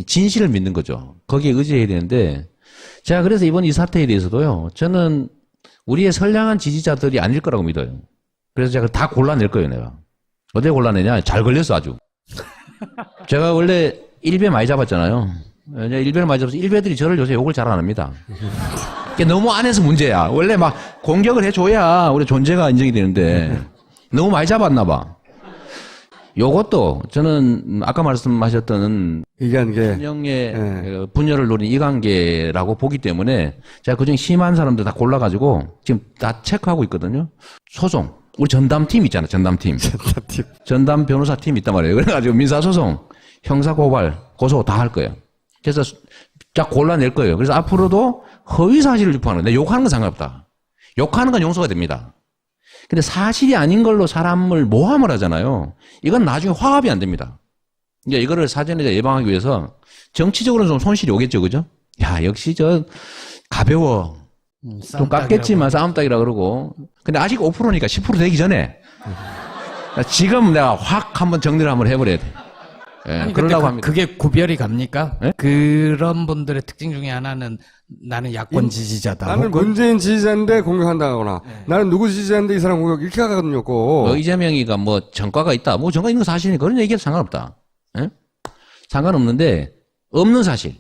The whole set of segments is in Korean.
진실을 믿는 거죠. 거기에 의지해야 되는데, 제가 그래서 이번 이 사태에 대해서도요, 저는 우리의 선량한 지지자들이 아닐 거라고 믿어요. 그래서 제가 다 골라낼 거예요, 내가. 어떻게 골라내냐? 잘 걸렸어, 아주. 제가 원래 일베 많이 잡았잖아요. 일베를 많이 잡아서 일베들이 저를 요새 욕을 잘 안 합니다. 너무 안 해서 문제야. 원래 막 공격을 해줘야 우리 존재가 인정이 되는데 너무 많이 잡았나 봐. 요것도 저는 아까 말씀하셨던 이관계 진영의 분열을 노린 이관계라고 보기 때문에 제가 그중에 심한 사람들 다 골라가지고 지금 다 체크하고 있거든요. 소송. 우리 전담팀 있잖아, 전담팀. 전담 변호사팀 있단 말이에요. 그래가지고 민사소송, 형사고발, 고소 다 할 거예요. 그래서 딱 골라낼 거예요. 그래서 앞으로도 허위사실을 유포하는 거예요. 욕하는 건 상관없다. 욕하는 건 용서가 됩니다. 근데 사실이 아닌 걸로 사람을 모함을 하잖아요. 이건 나중에 화합이 안 됩니다. 이제 이거를 사전에 예방하기 위해서 정치적으로는 좀 손실이 오겠죠, 그죠? 야, 역시 저 가벼워. 좀 깎겠지만 싸움닭이라 그러고. 근데 아직 5%니까 10% 되기 전에 지금 내가 확 한번 정리를 한번 해버려야 돼. 예, 아니, 그러려고 근데 합니다. 그게 구별이 갑니까? 네? 그런 분들의 특징 중에 하나는 나는 야권 지지자다. 나는 혹은 문재인 지지자인데 공격한다거나 나는 누구 지지자인데 이 사람 공격 이렇게 하거든요. 꼭. 이재명이가 뭐 전과가 있다. 뭐 전과 있는 거 사실이니까 그런 얘기해도 상관없다. 예? 상관없는데 없는 사실.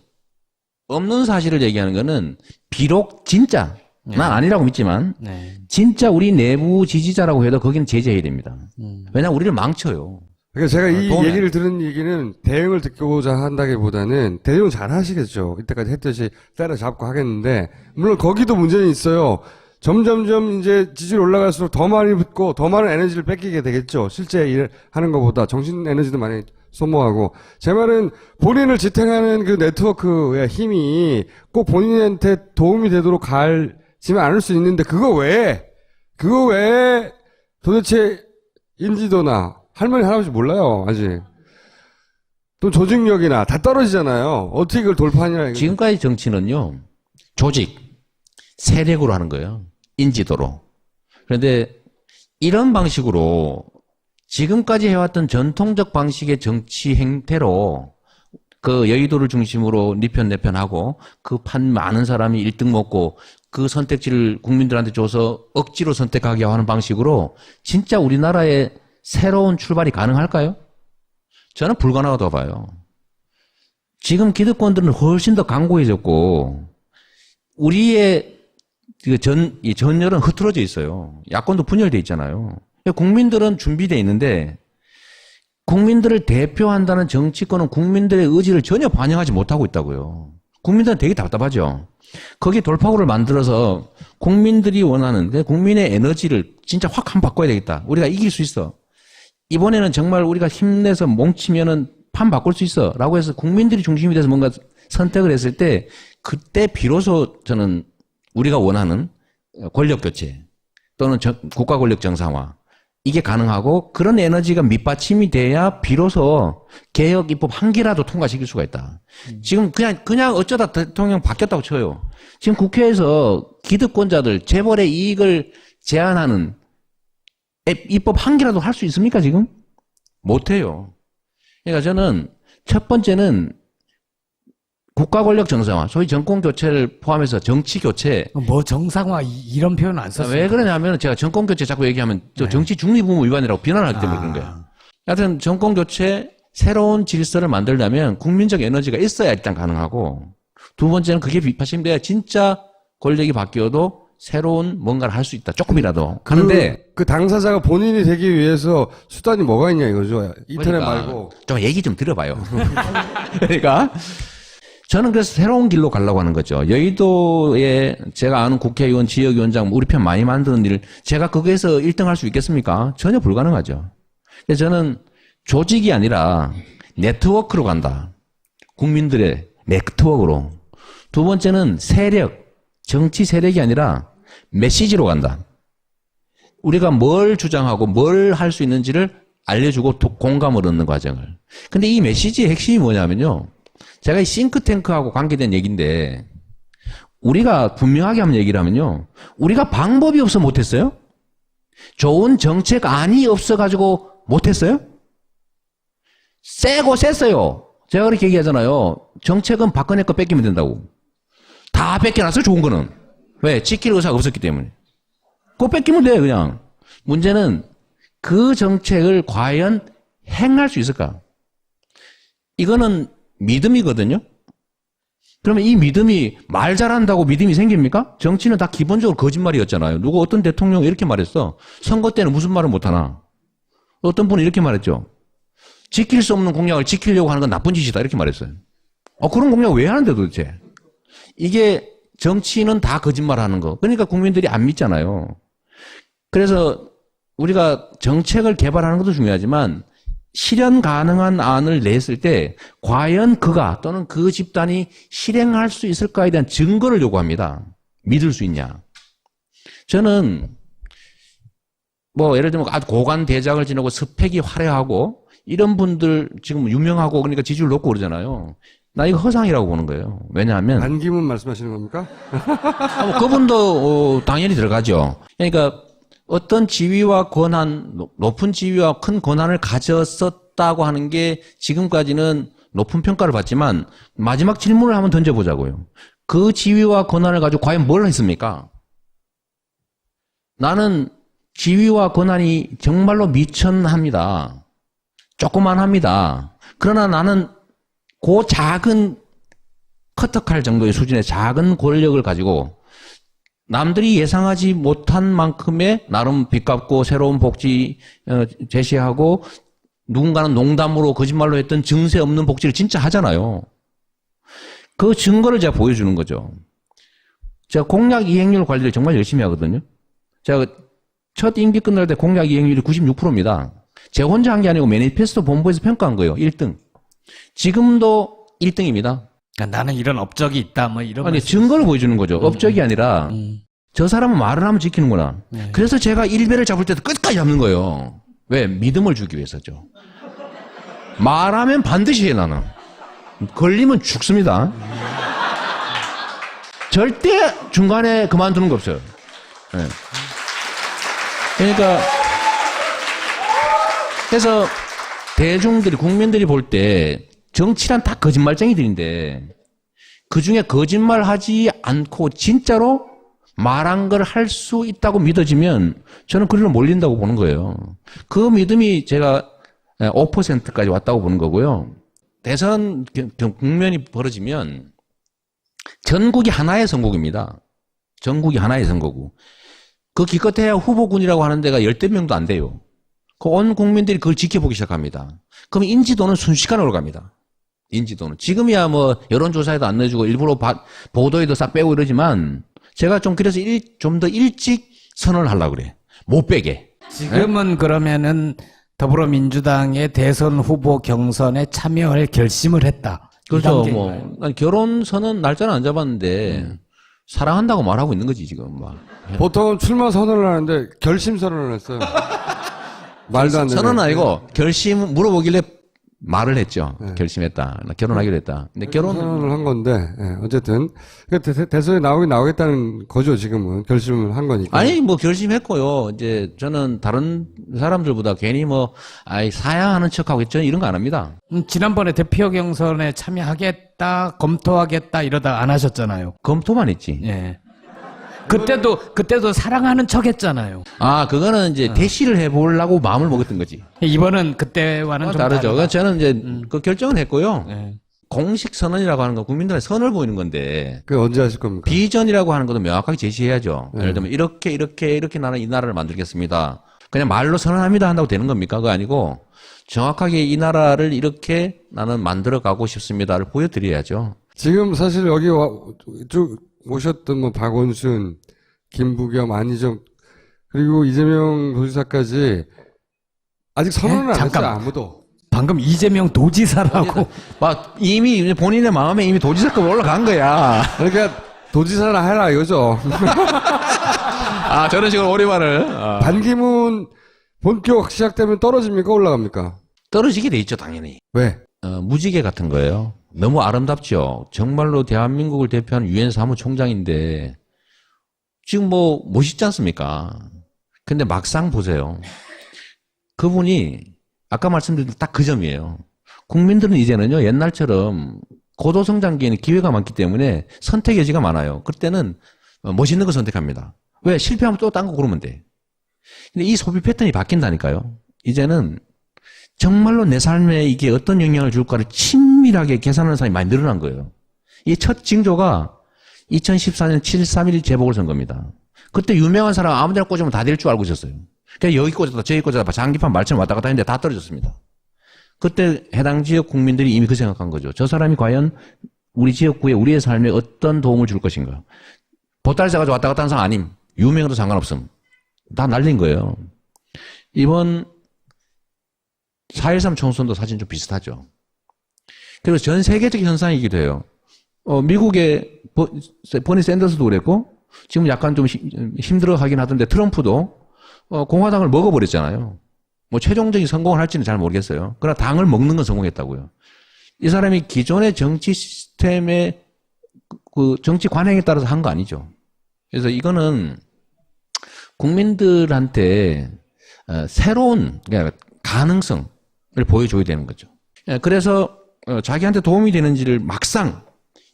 없는 사실을 얘기하는 거는 비록 진짜 난 아니라고 믿지만 네. 진짜 우리 내부 지지자라고 해도 거기는 제재해야 됩니다. 왜냐하면 우리를 망쳐요. 그러니까 제가 이 도움이 얘기를 들은 얘기는 대응을 듣고자 한다기보다는 대응 잘 하시겠죠. 이때까지 했듯이 때려잡고 하겠는데 물론 거기도 문제는 있어요. 점점점 이제 지지율 올라갈수록 더 많이 붙고 더 많은 에너지를 뺏기게 되겠죠. 실제 일 하는 것보다 정신 에너지도 많이 소모하고. 제 말은 본인을 지탱하는 그 네트워크의 힘이 꼭 본인한테 도움이 되도록 갈지만 않을 수 있는데 그거 외에 도대체 인지도나 할머니 할아버지 몰라요 아직. 또 조직력이나 다 떨어지잖아요. 어떻게 그걸 돌파하냐. 지금까지 정치는요. 조직, 세력으로 하는 거예요. 인지도로. 그런데 이런 방식으로 지금까지 해왔던 전통적 방식의 정치 행태로 그 여의도를 중심으로 네 편 내 편 하고 그 판 많은 사람이 1등 먹고 그 선택지를 국민들한테 줘서 억지로 선택하게 하는 방식으로 진짜 우리나라의 새로운 출발이 가능할까요? 저는 불가능하다고 봐요. 지금 기득권들은 훨씬 더 강고해졌고 우리의 이 전열은 흐트러져 있어요. 야권도 분열돼 있잖아요. 국민들은 준비돼 있는데 국민들을 대표한다는 정치권은 국민들의 의지를 전혀 반영하지 못하고 있다고요. 국민들은 되게 답답하죠. 거기 돌파구를 만들어서 국민들이 원하는 국민의 에너지를 진짜 확 한 바꿔야 되겠다. 우리가 이길 수 있어. 이번에는 정말 우리가 힘내서 뭉치면은 판 바꿀 수 있어. 라고 해서 국민들이 중심이 돼서 뭔가 선택을 했을 때 그때 비로소 저는 우리가 원하는 권력 교체 또는 국가 권력 정상화 이게 가능하고 그런 에너지가 밑받침이 돼야 비로소 개혁 입법 한 개라도 통과시킬 수가 있다. 지금 그냥 어쩌다 대통령 바뀌었다고 쳐요. 지금 국회에서 기득권자들 재벌의 이익을 제한하는 입법 한 개라도 할 수 있습니까 지금? 못해요. 그러니까 저는 첫 번째는 국가 권력 정상화, 소위 정권 교체를 포함해서 정치 교체. 뭐 정상화 이런 표현 안 썼어요. 왜 그러냐면 제가 정권 교체 자꾸 얘기하면 저 정치 중립 의무 위반이라고 비난하기 때문에 그런 거예요. 하여튼 정권 교체 새로운 질서를 만들려면 국민적 에너지가 있어야 일단 가능하고 두 번째는 그게 비파심돼야 진짜 권력이 바뀌어도 새로운 뭔가를 할 수 있다. 조금이라도. 하는데 그 당사자가 본인이 되기 위해서 수단이 뭐가 있냐 이거죠. 인터넷 그러니까 말고. 좀 얘기 좀 들어봐요. 그러니까 저는 그래서 새로운 길로 가려고 하는 거죠. 여의도에 제가 아는 국회의원, 지역위원장, 우리 편 많이 만드는 일, 제가 거기에서 1등 할 수 있겠습니까? 전혀 불가능하죠. 그래서 저는 조직이 아니라 네트워크로 간다. 국민들의 네트워크로. 두 번째는 세력, 정치 세력이 아니라 메시지로 간다. 우리가 뭘 주장하고 뭘 할 수 있는지를 알려주고 공감을 얻는 과정을. 근데 이 메시지의 핵심이 뭐냐면요. 제가 이 싱크탱크하고 관계된 얘기인데 우리가 분명하게 한번 얘기를 하면요. 우리가 방법이 없어 못했어요? 좋은 정책안이 없어가지고 못했어요? 세고 셌어요. 제가 그렇게 얘기하잖아요. 정책은 박근혜 거 뺏기면 된다고. 다 뺏겨놨어요, 좋은 거는. 왜? 지킬 의사가 없었기 때문에. 그거 뺏기면 돼, 그냥. 문제는 그 정책을 과연 행할 수 있을까? 이거는 믿음이거든요? 그러면 이 믿음이 말 잘한다고 믿음이 생깁니까? 정치는 다 기본적으로 거짓말이었잖아요. 누구 어떤 대통령이 이렇게 말했어. 선거 때는 무슨 말을 못하나. 어떤 분은 이렇게 말했죠. 지킬 수 없는 공약을 지키려고 하는 건 나쁜 짓이다. 이렇게 말했어요. 그런 공약 왜 하는데 도대체? 이게 정치는 다 거짓말하는 거. 그러니까 국민들이 안 믿잖아요. 그래서 우리가 정책을 개발하는 것도 중요하지만 실현 가능한 안을 냈을 때 과연 그가 또는 그 집단이 실행할 수 있을까에 대한 증거를 요구합니다. 믿을 수 있냐. 저는 예를 들면 아주 고관 대작을 지내고 스펙이 화려하고 이런 분들 지금 유명하고 그러니까 지지율 높고 그러잖아요. 나 이거 허상이라고 보는 거예요. 왜냐하면 반기문 말씀하시는 겁니까? 그분도 당연히 들어가죠. 그러니까 어떤 지위와 권한, 높은 지위와 큰 권한을 가졌었다고 하는 게 지금까지는 높은 평가를 받지만 마지막 질문을 한번 던져보자고요. 그 지위와 권한을 가지고 과연 뭘 했습니까? 나는 지위와 권한이 정말로 미천합니다. 조그만합니다. 그러나 나는 그 작은 커터칼 정도의 수준의 작은 권력을 가지고 남들이 예상하지 못한 만큼의 나름 빚갚고 새로운 복지 제시하고 누군가는 농담으로 거짓말로 했던 증세 없는 복지를 진짜 하잖아요. 그 증거를 제가 보여주는 거죠. 제가 공약 이행률 관리를 정말 열심히 하거든요. 제가 첫 임기 끝날 때 공약 이행률이 96%입니다. 제가 혼자 한 게 아니고 매니페스토 본부에서 평가한 거예요. 1등. 지금도 1등입니다. 나는 이런 업적이 있다, 이런. 아니, 증거를 보여주는 거죠. 업적이 아니라, 저 사람은 말을 하면 지키는구나. 네. 그래서 제가 일배를 잡을 때도 끝까지 잡는 거예요. 왜? 믿음을 주기 위해서죠. 말하면 반드시 해, 나는. 걸리면 죽습니다. 절대 중간에 그만두는 거 없어요. 네. 그러니까, 그래서 대중들이, 국민들이 볼 때, 정치란 다 거짓말쟁이들인데 그 중에 거짓말 하지 않고 진짜로 말한 걸 할 수 있다고 믿어지면 저는 그리로 몰린다고 보는 거예요. 그 믿음이 제가 5%까지 왔다고 보는 거고요. 대선 국면이 벌어지면 전국이 하나의 선거구입니다. 전국이 하나의 선거구. 그 기껏해야 후보군이라고 하는 데가 10대 명도 안 돼요. 그 온 국민들이 그걸 지켜보기 시작합니다. 그럼 인지도는 순식간에 올라갑니다. 인지도는. 지금이야 여론조사에도 안 내주고 일부러 보도에도 싹 빼고 이러지만 제가 좀 그래서 좀 더 일찍 선언을 하려고 그래. 못 빼게. 지금은 그러면은 더불어민주당의 대선 후보 경선에 참여할 결심을 했다. 그렇죠. 난 결혼 선언 날짜는 안 잡았는데 사랑한다고 말하고 있는 거지 지금 막. 보통은 출마 선언을 하는데 결심 선언을 했어요. 말도 안 되는. 선언은 아니고 결심 물어보길래 말을 했죠. 결심했다. 나 결혼하기로 했다. 근데 선언을 한 건데 어쨌든 대선에 나오겠다는 거죠. 지금은 결심을 한 거니까. 아니 결심했고요. 이제 저는 다른 사람들보다 괜히 사양하는 척하고 있죠. 이런 거 안 합니다. 지난번에 대표 경선에 참여하겠다, 검토하겠다 이러다 안 하셨잖아요. 검토만 했지. 예. 그때도 사랑하는 척 했잖아요. 그거는 이제 대시를 해보려고 마음을 먹었던 거지. 이번은 그때와는 좀 다르죠. 다르다. 저는 이제 그 결정은 했고요. 예. 공식 선언이라고 하는 건 국민들의 선을 보이는 건데 그게 언제 하실 겁니까? 비전이라고 하는 것도 명확하게 제시해야죠. 예를 들면 이렇게 나는 이 나라를 만들겠습니다. 그냥 말로 선언합니다 한다고 되는 겁니까? 그거 아니고 정확하게 이 나라를 이렇게 나는 만들어가고 싶습니다를 보여드려야죠. 지금 사실 여기 쭉 오셨던 박원순, 김부겸, 안희정 그리고 이재명 도지사까지 아직 선언을 안 했어요. 아무도. 방금 이재명 도지사라고. 이미 본인의 마음에 이미 도지사급 올라간 거야. 그러니까 도지사나 해라 이거죠. 저런 식으로 오리발을. 반기문 본격 시작되면 떨어집니까? 올라갑니까? 떨어지게 돼 있죠, 당연히. 왜? 무지개 같은 거예요. 너무 아름답죠. 정말로 대한민국을 대표하는 유엔 사무총장인데 지금 멋있지 않습니까? 근데 막상 보세요. 그분이 아까 말씀드린 딱 그 점이에요. 국민들은 이제는요 옛날처럼 고도성장기에는 기회가 많기 때문에 선택 여지가 많아요. 그때는 멋있는 거 선택합니다. 왜? 실패하면 또 딴 거 고르면 돼. 근데 이 소비 패턴이 바뀐다니까요. 이제는 정말로 내 삶에 이게 어떤 영향을 줄까를 친밀하게 계산하는 사람이 많이 늘어난 거예요. 이 첫 징조가 2014년 7.3.1 재보궐선거입니다. 그때 유명한 사람 아무 데나 꽂으면 다 될 줄 알고 있었어요. 그러니까 여기 꽂았다 저기 꽂았다 장기판 말처럼 왔다 갔다 했는데 다 떨어졌습니다. 그때 해당 지역 국민들이 이미 그 생각한 거죠. 저 사람이 과연 우리 지역구에 우리의 삶에 어떤 도움을 줄 것인가. 보따리 싸가지고 왔다 갔다 하는 사람 아님. 유명해도 상관없음. 다 날린 거예요. 이번 4.13 총선도 사실 좀 비슷하죠. 그리고 전 세계적 현상이기도 해요. 미국의 버니 샌더스도 그랬고 지금 약간 좀 힘들어 하긴 하던데 트럼프도 공화당을 먹어버렸잖아요. 뭐 최종적인 성공을 할지는 잘 모르겠어요. 그러나 당을 먹는 건 성공했다고요. 이 사람이 기존의 정치 시스템의 그 정치 관행에 따라서 한 거 아니죠. 그래서 이거는 국민들한테 새로운 가능성을 보여줘야 되는 거죠. 그래서 자기한테 도움이 되는지를 막상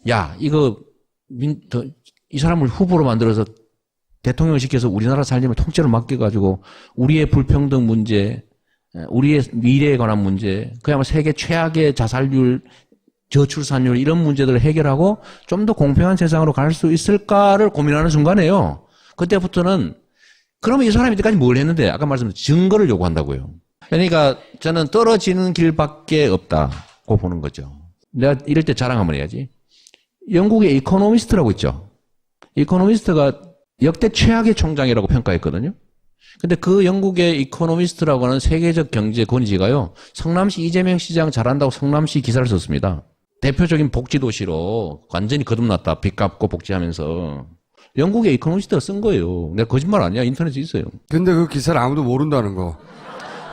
야 이거 이 사람을 후보로 만들어서 대통령을 시켜서 우리나라 살림을 통째로 맡겨가지고 우리의 불평등 문제, 우리의 미래에 관한 문제, 그야말로 세계 최악의 자살률, 저출산율 이런 문제들을 해결하고 좀 더 공평한 세상으로 갈 수 있을까를 고민하는 순간에요. 그때부터는 그러면 이 사람이 이때까지 뭘 했는데 아까 말씀드린 증거를 요구한다고요. 그러니까 저는 떨어지는 길밖에 없다고 보는 거죠. 내가 이럴 때 자랑 한번 해야지. 영국의 이코노미스트라고 있죠. 이코노미스트가 역대 최악의 총장이라고 평가했거든요. 근데 그 영국의 이코노미스트라고 하는 세계적 경제 권위지가요, 성남시 이재명 시장 잘한다고 성남시 기사를 썼습니다. 대표적인 복지도시로 완전히 거듭났다. 빚 갚고 복지하면서. 영국의 이코노미스트가 쓴 거예요. 내가 거짓말 아니야. 인터넷에 있어요. 근데 그 기사를 아무도 모른다는 거.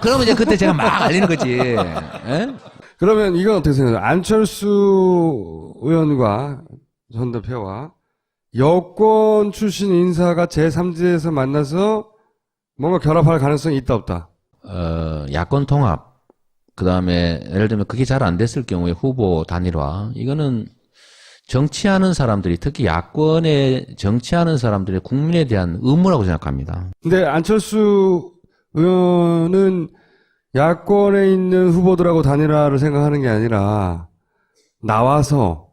그러면 이제 그때 제가 막 알리는 거지. 에? 그러면 이건 어떻게 생각해요? 안철수 의원과 전 대표와 여권 출신 인사가 제3지대에서 만나서 뭔가 결합할 가능성이 있다 없다? 야권 통합, 그 다음에 예를 들면 그게 잘 안 됐을 경우에 후보 단일화, 이거는 정치하는 사람들이, 특히 야권에 정치하는 사람들의 국민에 대한 의무라고 생각합니다. 근데 안철수 의원은 야권에 있는 후보들하고 단일화를 생각하는 게 아니라 나와서,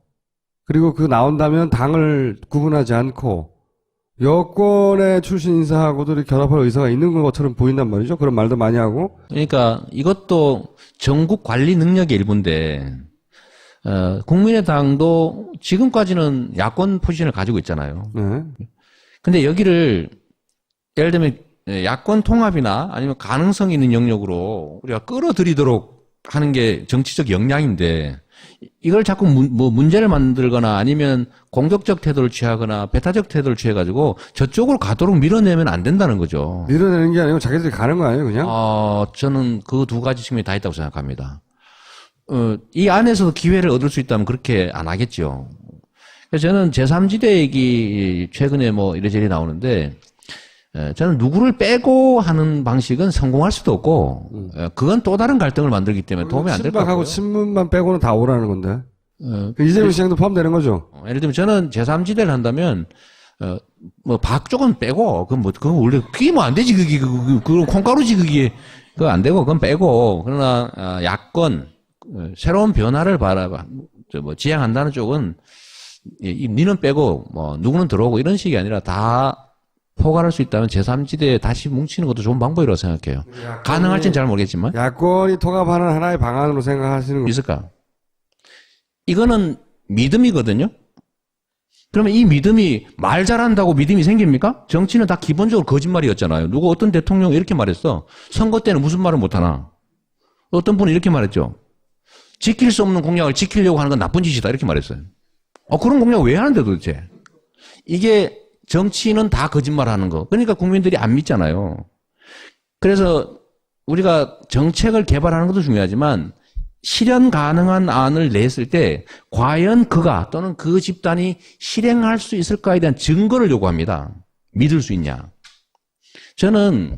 그리고 그 나온다면 당을 구분하지 않고 여권의 출신 인사하고도 결합할 의사가 있는 것처럼 보인단 말이죠. 그런 말도 많이 하고. 그러니까 이것도 전국 관리 능력의 일부인데, 국민의당도 지금까지는 야권 포지션을 가지고 있잖아요. 네. 근데 여기를 예를 들면 야권 통합이나 아니면 가능성 있는 영역으로 우리가 끌어들이도록 하는 게 정치적 역량인데, 이걸 자꾸 문제를 만들거나 아니면 공격적 태도를 취하거나 배타적 태도를 취해가지고 저쪽으로 가도록 밀어내면 안 된다는 거죠. 밀어내는 게 아니고 자기들이 가는 거 아니에요, 그냥? 저는 그 두 가지 측면이 다 있다고 생각합니다. 이 안에서도 기회를 얻을 수 있다면 그렇게 안 하겠죠. 그래서 저는 제3지대 얘기 최근에 뭐 이래저래 나오는데, 저는 누구를 빼고 하는 방식은 성공할 수도 없고, 그건 또 다른 갈등을 만들기 때문에 도움이 안 될 것 같고요. 친박하고 친문만 빼고는 다 오라는 건데. 이재명 시장도 포함되는 거죠? 예를 들면 저는 제3지대를 한다면, 뭐 박쪽은 빼고, 그건 원래 끼면 안 되지, 그건 콩가루지, 그거 안 되고, 그건 빼고, 그러나, 야권, 새로운 변화를 지향한다는 쪽은, 니는 빼고, 누구는 들어오고 이런 식이 아니라 다 포괄할 수 있다면 제3지대에 다시 뭉치는 것도 좋은 방법이라고 생각해요. 가능할지는 잘 모르겠지만. 야권이 통합하는 하나의 방안으로 생각하시는 거. 있을까? 이거는 믿음이거든요? 그러면 이 믿음이 말 잘한다고 믿음이 생깁니까? 정치는 다 기본적으로 거짓말이었잖아요. 누구 어떤 대통령이 이렇게 말했어. 선거 때는 무슨 말을 못하나. 어떤 분이 이렇게 말했죠. 지킬 수 없는 공약을 지키려고 하는 건 나쁜 짓이다. 이렇게 말했어요. 그런 공약 왜 하는데 도대체? 이게 정치는 다 거짓말하는 거. 그러니까 국민들이 안 믿잖아요. 그래서 우리가 정책을 개발하는 것도 중요하지만 실현 가능한 안을 냈을 때 과연 그가 또는 그 집단이 실행할 수 있을까에 대한 증거를 요구합니다. 믿을 수 있냐. 저는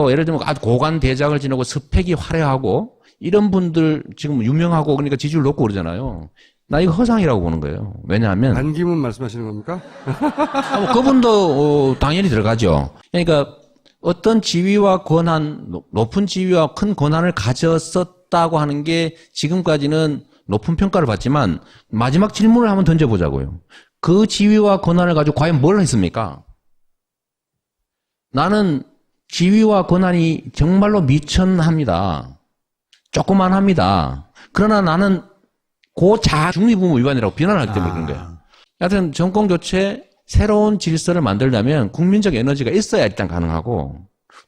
예를 들면 아주 고관 대작을 지내고 스펙이 화려하고 이런 분들 지금 유명하고 그러니까 지지율 높고 그러잖아요. 나 이거 허상이라고 보는 거예요. 왜냐하면 반기문 말씀하시는 겁니까? 뭐 그분도 당연히 들어가죠. 그러니까 어떤 지위와 권한, 높은 지위와 큰 권한을 가졌었다고 하는 게 지금까지는 높은 평가를 받지만 마지막 질문을 한번 던져보자고요. 그 지위와 권한을 가지고 과연 뭘 했습니까? 나는 지위와 권한이 정말로 미천합니다. 조그만합니다. 그러나 나는 그 자중립의무 위반이라고 비난하기 때문에 그런 거예요. 하여튼 정권 교체, 새로운 질서를 만들려면 국민적 에너지가 있어야 일단 가능하고,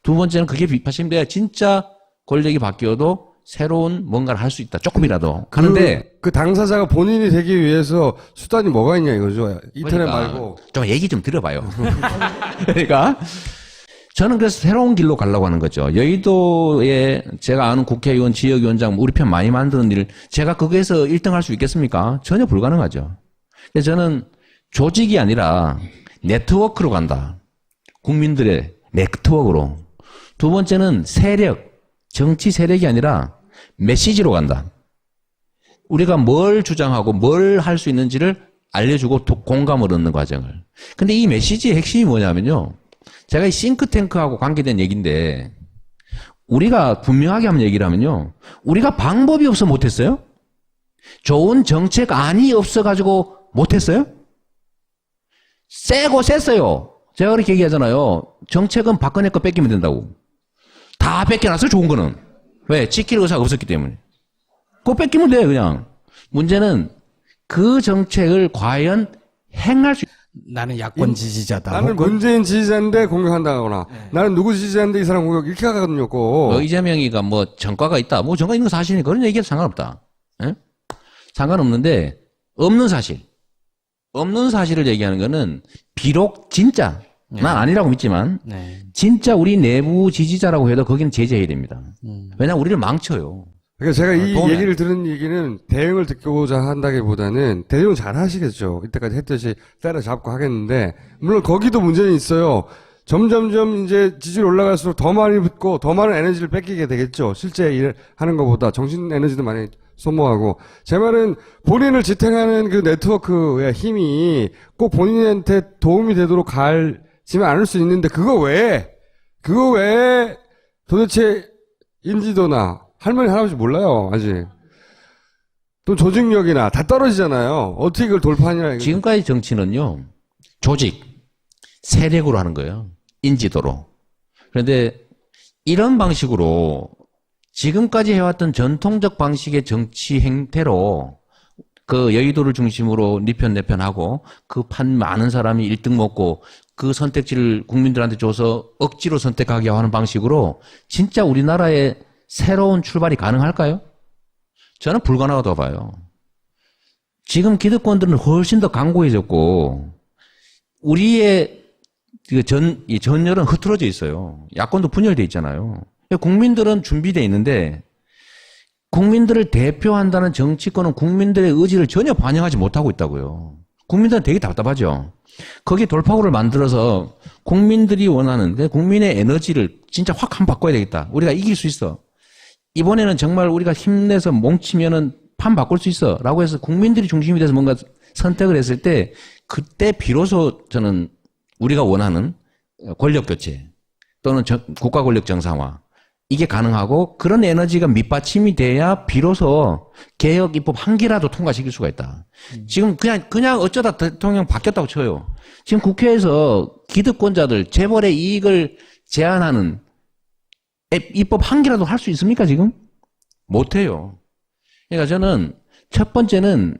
두 번째는 그게 비파심돼야 진짜 권력이 바뀌어도 새로운 뭔가를 할 수 있다. 조금이라도. 하는데 그 당사자가 본인이 되기 위해서 수단이 뭐가 있냐 이거죠. 인터넷 그러니까 말고. 좀 얘기 좀 들어봐요. 그러니까 저는 그래서 새로운 길로 가려고 하는 거죠. 여의도에 제가 아는 국회의원, 지역위원장, 우리 편 많이 만드는 일, 제가 거기에서 1등 할 수 있겠습니까? 전혀 불가능하죠. 그래서 저는 조직이 아니라 네트워크로 간다. 국민들의 네트워크로. 두 번째는 세력, 정치 세력이 아니라 메시지로 간다. 우리가 뭘 주장하고 뭘 할 수 있는지를 알려주고 공감을 얻는 과정을. 근데 이 메시지의 핵심이 뭐냐면요. 제가 이 싱크탱크하고 관계된 얘기인데, 우리가 분명하게 한번 얘기를 하면요. 우리가 방법이 없어 못했어요? 좋은 정책안이 없어가지고 못했어요? 세고 셌어요. 제가 그렇게 얘기하잖아요. 정책은 박근혜 거 뺏기면 된다고. 다 뺏겨놨어요, 좋은 거는. 왜? 지킬 의사가 없었기 때문에. 그거 뺏기면 돼, 그냥. 문제는 그 정책을 과연 행할 수 나는 야권 지지자다. 나는 문재인 지지자인데 공격한다거나 나는 누구 지지자인데 이 사람 공격 이렇게 하거든요. 이재명이가 뭐 전과가 있다. 뭐 전과 있는 거 사실이니까 그런 얘기해도 상관없다. 예? 상관없는데 없는 사실. 없는 사실을 얘기하는 거는 비록 진짜 난 아니라고 믿지만 네. 진짜 우리 내부 지지자라고 해도 거기는 제재해야 됩니다. 왜냐하면 우리를 망쳐요. 그러니까 제가 이 도움이 얘기를 들은 얘기는 대응을 듣고자 한다기보다는 대응 잘 하시겠죠. 이때까지 했듯이 때려잡고 하겠는데 물론 거기도 문제는 있어요. 점점점 이제 지지율 올라갈수록 더 많이 붙고 더 많은 에너지를 뺏기게 되겠죠. 실제 일 하는 것보다 정신 에너지도 많이 소모하고. 제 말은 본인을 지탱하는 그 네트워크의 힘이 꼭 본인한테 도움이 되도록 갈지만 않을 수 있는데 그거 외에 도대체 인지도나 할머니 할아버지 몰라요 아직. 또 조직력이나 다 떨어지잖아요. 어떻게 그걸 돌파하냐 이거. 지금까지 정치는요. 조직, 세력으로 하는 거예요. 인지도로. 그런데 이런 방식으로 지금까지 해왔던 전통적 방식의 정치 행태로 그 여의도를 중심으로 네 편 내 편 하고 그 판 많은 사람이 1등 먹고 그 선택지를 국민들한테 줘서 억지로 선택하게 하는 방식으로 진짜 우리나라의 새로운 출발이 가능할까요? 저는 불가능하다고 봐요. 지금 기득권들은 훨씬 더 강고해졌고 우리의 이 전열은 흐트러져 있어요. 야권도 분열돼 있잖아요. 국민들은 준비돼 있는데 국민들을 대표한다는 정치권은 국민들의 의지를 전혀 반영하지 못하고 있다고요. 국민들은 되게 답답하죠. 거기에 돌파구를 만들어서 국민들이 원하는데 국민의 에너지를 진짜 확 한 바꿔야 되겠다. 우리가 이길 수 있어. 이번에는 정말 우리가 힘내서 뭉치면은 판 바꿀 수 있어. 라고 해서 국민들이 중심이 돼서 뭔가 선택을 했을 때 그때 비로소 저는 우리가 원하는 권력 교체 또는 국가 권력 정상화 이게 가능하고 그런 에너지가 밑받침이 돼야 비로소 개혁 입법 한 개라도 통과시킬 수가 있다. 지금 그냥 어쩌다 대통령 바뀌었다고 쳐요. 지금 국회에서 기득권자들 재벌의 이익을 제한하는 입법 한 개라도 할 수 있습니까 지금? 못해요. 그러니까 저는 첫 번째는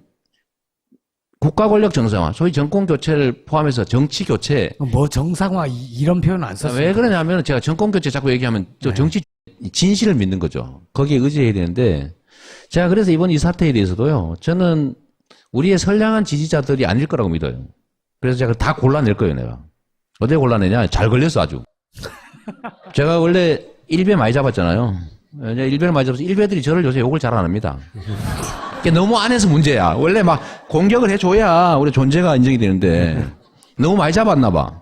국가 권력 정상화, 소위 정권 교체를 포함해서 정치 교체. 뭐 정상화 이런 표현 안 썼어요. 왜 그러냐면 제가 정권 교체 자꾸 얘기하면 또 정치 진실을 믿는 거죠. 거기에 의지해야 되는데 제가 그래서 이번 이 사태에 대해서도요. 저는 우리의 선량한 지지자들이 아닐 거라고 믿어요. 그래서 제가 다 골라낼 거예요, 내가. 어디에 골라내냐? 잘 걸렸어, 아주. 제가 원래 일배 많이 잡았잖아요. 일배를 많이 잡아서 일배들이 저를 요새 욕을 잘 안 합니다. 너무 안 해서 문제야. 원래 막 공격을 해줘야 우리 존재가 인정이 되는데 너무 많이 잡았나 봐.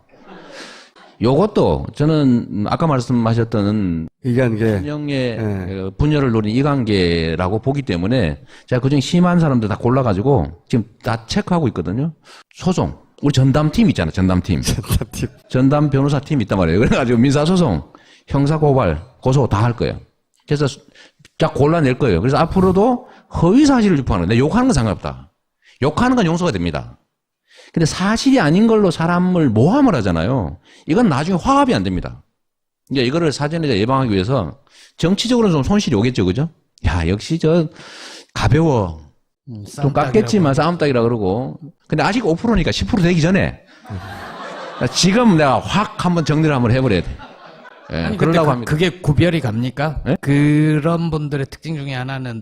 요것도 저는 아까 말씀하셨던 이관계. 진영의 예. 분열을 노린 이관계라고 보기 때문에 제가 그중에 심한 사람들 다 골라가지고 지금 다 체크하고 있거든요. 소송. 우리 전담팀 있잖아요. 전담팀. 전담 변호사팀 있단 말이에요. 그래가지고 민사소송, 형사고발, 고소 다 할 거예요. 그래서 딱 골라낼 거예요. 그래서 앞으로도 허위사실을 유포하는 거예요. 욕하는 건 상관없다. 욕하는 건 용서가 됩니다. 근데 사실이 아닌 걸로 사람을 모함을 하잖아요. 이건 나중에 화합이 안 됩니다. 이제 이거를 사전에 예방하기 위해서 정치적으로는 좀 손실이 오겠죠. 그죠? 야, 역시 저 가벼워. 좀 깎겠지만 싸움닭이라 그러고. 근데 아직 5%니까 10% 되기 전에 지금 내가 확 한번 정리를 한번 해버려야 돼. 예, 아니, 근데 그러려고 합니다. 그게 구별이 갑니까? 네? 그런 분들의 특징 중에 하나는